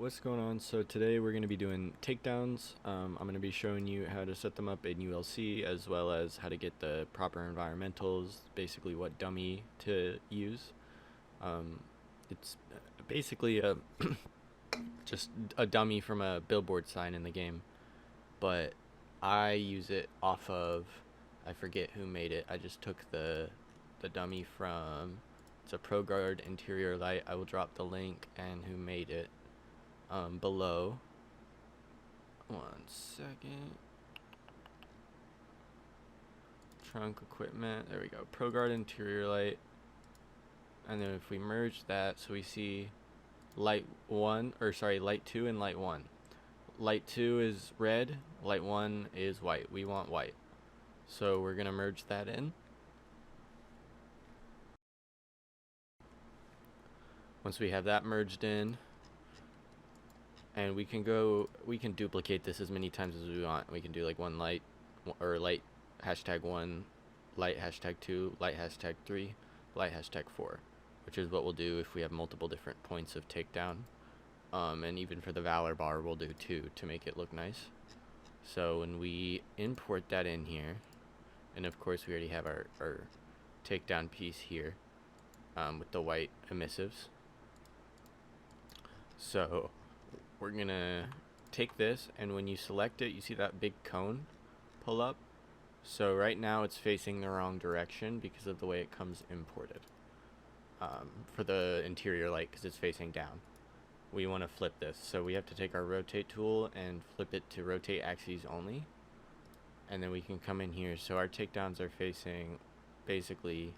What's going on? So today we're going to be doing takedowns. I'm going to be showing you how to set them up in ULC, as well as how to get the proper environmentals, basically what dummy to use. It's basically just a dummy from a billboard sign in the game, but I use it off of, I forget who made it. I just took the dummy from, it's a pro-gard interior light. I will drop the link and who made it below. 1 second. Trunk equipment, there we go. pro-gard interior light. And then if we merge that, so we see light 2 and light 1. Light 2 is red, light 1 is white. We want white. So we're gonna merge that in. Once we have that merged in, and we can duplicate this as many times as we want. We can do like one light, or light #1, light #2, light #3, light #4, which is what we'll do if we have multiple different points of takedown. And even for the Valor bar, we'll do 2 to make it look nice. So when we import that in here, and of course we already have our takedown piece here with the white emissives. So we're gonna take this, and when you select it, you see that big cone pull up. So right now it's facing the wrong direction because of the way it comes imported for the interior light, because it's facing down. We want to flip this, so we have to take our rotate tool and flip it to rotate axes only, and then we can come in here. So our takedowns are facing basically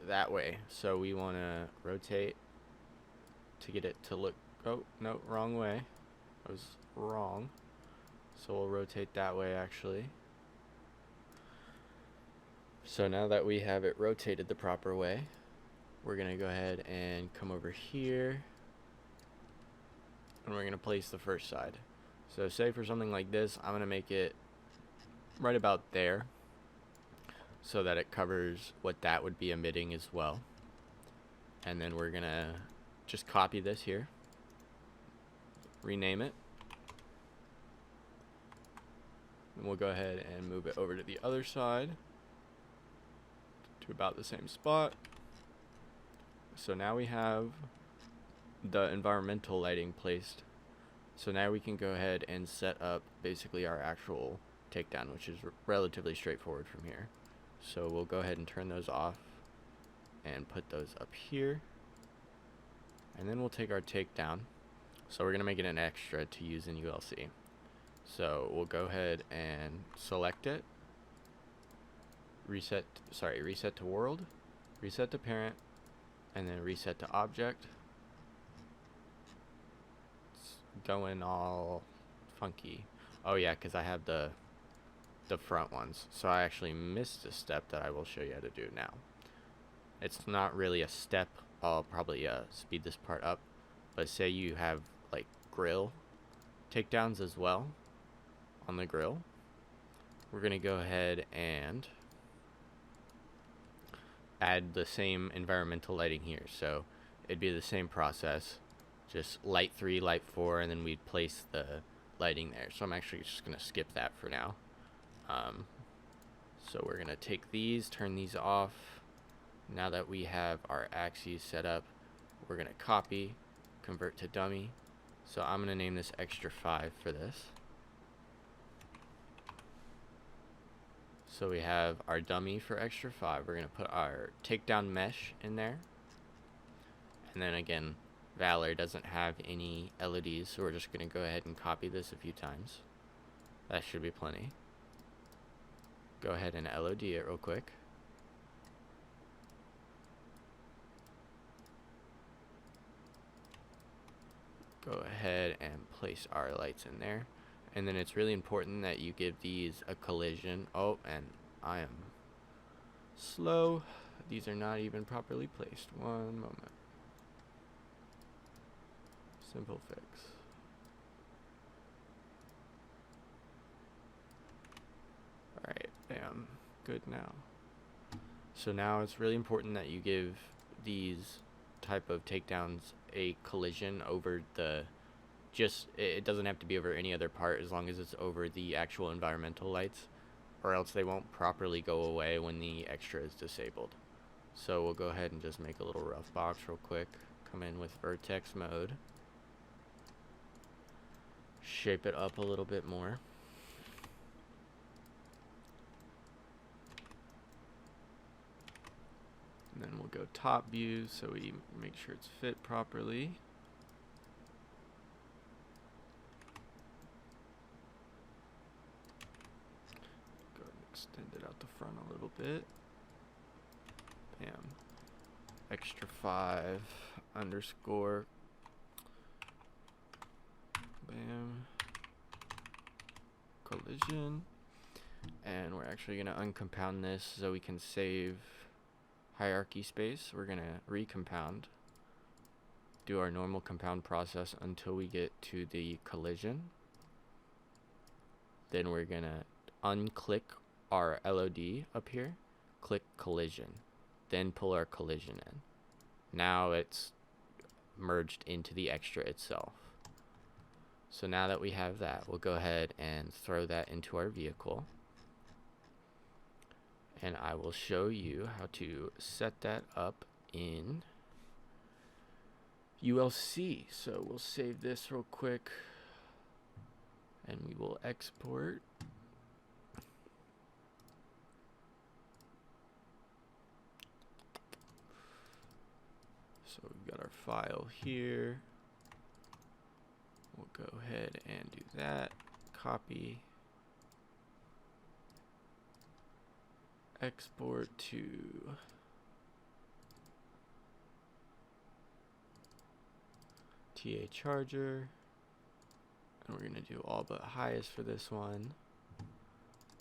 that way, so we want to rotate to get it to look, oh no, wrong way, I was wrong. So we'll rotate that way actually. So now that we have it rotated the proper way, we're gonna go ahead and come over here, and we're gonna place the first side. So say for something like this, I'm gonna make it right about there, so that it covers what that would be emitting as well. And then we're gonna just copy this here, rename it, and we'll go ahead and move it over to the other side to about the same spot. So now we have the environmental lighting placed. So now we can go ahead and set up basically our actual takedown, which is relatively straightforward from here. So we'll go ahead and turn those off and put those up here. And then we'll take our takedown. So we're gonna make it an extra to use in ULC. So we'll go ahead and select it, reset to world, reset to parent, and then reset to object. It's going all funky. Oh yeah, because I have the front ones, so I actually missed a step that I will show you how to do now. It's not really a step. I'll probably speed this part up, but say you have like grill takedowns as well on the grill. We're gonna go ahead and add the same environmental lighting here. So it'd be the same process, just light 3, light 4, and then we'd place the lighting there. So I'm actually just gonna skip that for now. So we're gonna take these, turn these off. Now that we have our axes set up, we're gonna copy, convert to dummy. So I'm gonna name this extra 5 for this. So we have our dummy for extra 5. We're gonna put our takedown mesh in there. And then again, Valor doesn't have any LEDs, so we're just gonna go ahead and copy this a few times. That should be plenty. Go ahead and LOD it real quick. Go ahead and place our lights in there. And then it's really important that you give these a collision. Oh, and I am slow. These are not even properly placed. One moment. Simple fix. Alright, bam. Good now. So now it's really important that you give these type of takedowns a collision over the, it doesn't have to be over any other part as long as it's over the actual environmental lights, or else they won't properly go away when the extra is disabled. So we'll go ahead and just make a little rough box real quick. Come in with vertex mode. Shape it up a little bit more. And then we'll go top view so we make sure it's fit properly. Go ahead and extend it out the front a little bit. Bam. Extra 5 underscore. Bam. Collision. And we're actually going to uncompound this so we can save hierarchy space. We're going to recompound. Do our normal compound process until we get to the collision. Then we're going to unclick our LOD up here. Click collision. Then pull our collision in. Now it's merged into the extra itself. So now that we have that, we'll go ahead and throw that into our vehicle. And I will show you how to set that up in ULC. So we'll save this real quick and we will export. So we've got our file here. We'll go ahead and do that. Copy. Export to TA charger. And we're going to do all but highest for this one.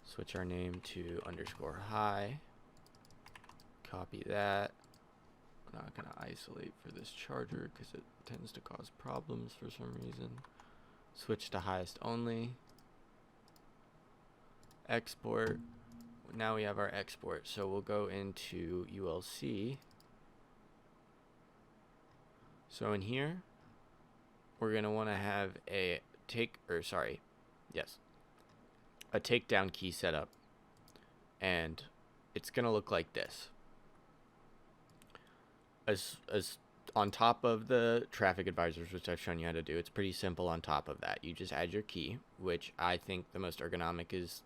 Switch our name to underscore high. Copy that. I'm not going to isolate for this charger because it tends to cause problems for some reason. Switch to highest only. Export. Now we have our export. So we'll go into ULC. So in here, we're going to want to have a a takedown key set up. And it's going to look like this. As on top of the traffic advisors, which I've shown you how to do, it's pretty simple on top of that. You just add your key, which I think the most ergonomic is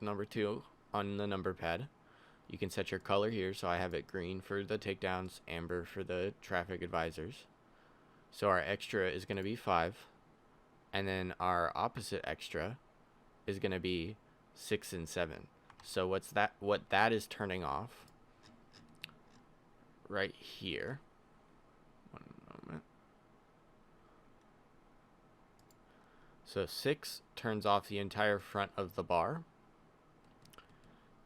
number 2 on the number pad. You can set your color here, so I have it green for the takedowns, amber for the traffic advisors. So our extra is going to be 5, and then our opposite extra is going to be 6 and 7. So what that is turning off right here. One moment. So 6 turns off the entire front of the bar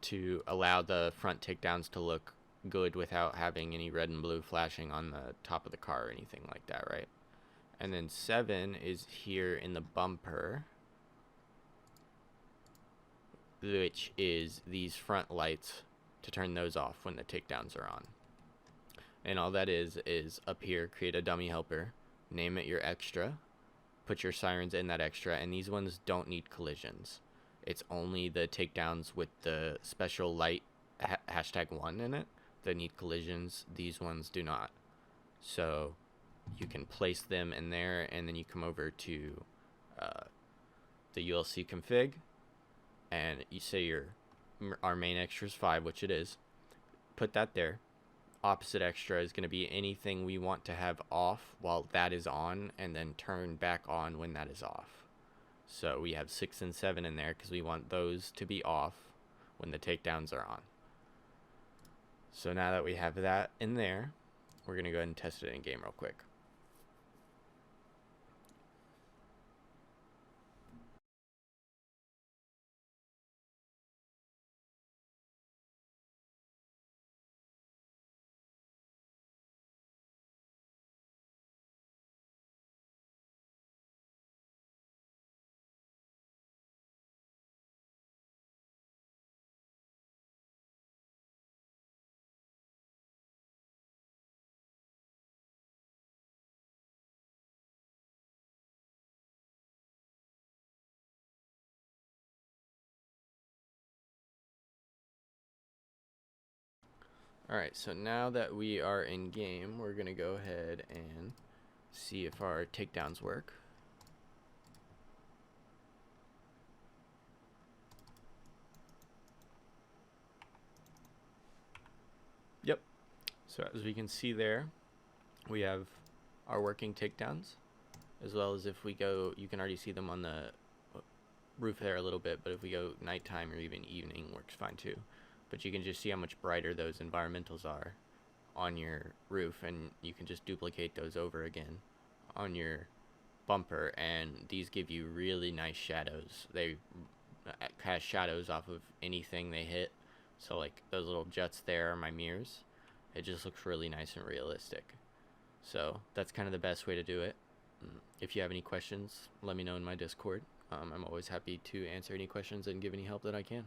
to allow the front takedowns to look good without having any red and blue flashing on the top of the car or anything like that, right? And then 7 is here in the bumper, which is these front lights, to turn those off when the takedowns are on. And all that is up here, create a dummy helper, name it your extra, put your sirens in that extra, and these ones don't need collisions. It's only the takedowns with the special light #1 in it that need collisions. These ones do not. So you can place them in there, and then you come over to the ULC config, and you say our main extra is 5, which it is. Put that there. Opposite extra is going to be anything we want to have off while that is on, and then turn back on when that is off. So we have 6 and 7 in there because we want those to be off when the takedowns are on. So now that we have that in there, we're going to go ahead and test it in game real quick. Alright, so now that we are in game, we're going to go ahead and see if our takedowns work. Yep. So as we can see there, we have our working takedowns, as well as if we go, you can already see them on the roof there a little bit, but if we go nighttime or even evening, works fine too. But you can just see how much brighter those environmentals are on your roof, and you can just duplicate those over again on your bumper, and these give you really nice shadows. They cast shadows off of anything they hit, so like those little jets there are my mirrors. It just looks really nice and realistic. So that's kind of the best way to do it. If you have any questions, let me know in my Discord. I'm always happy to answer any questions and give any help that I can.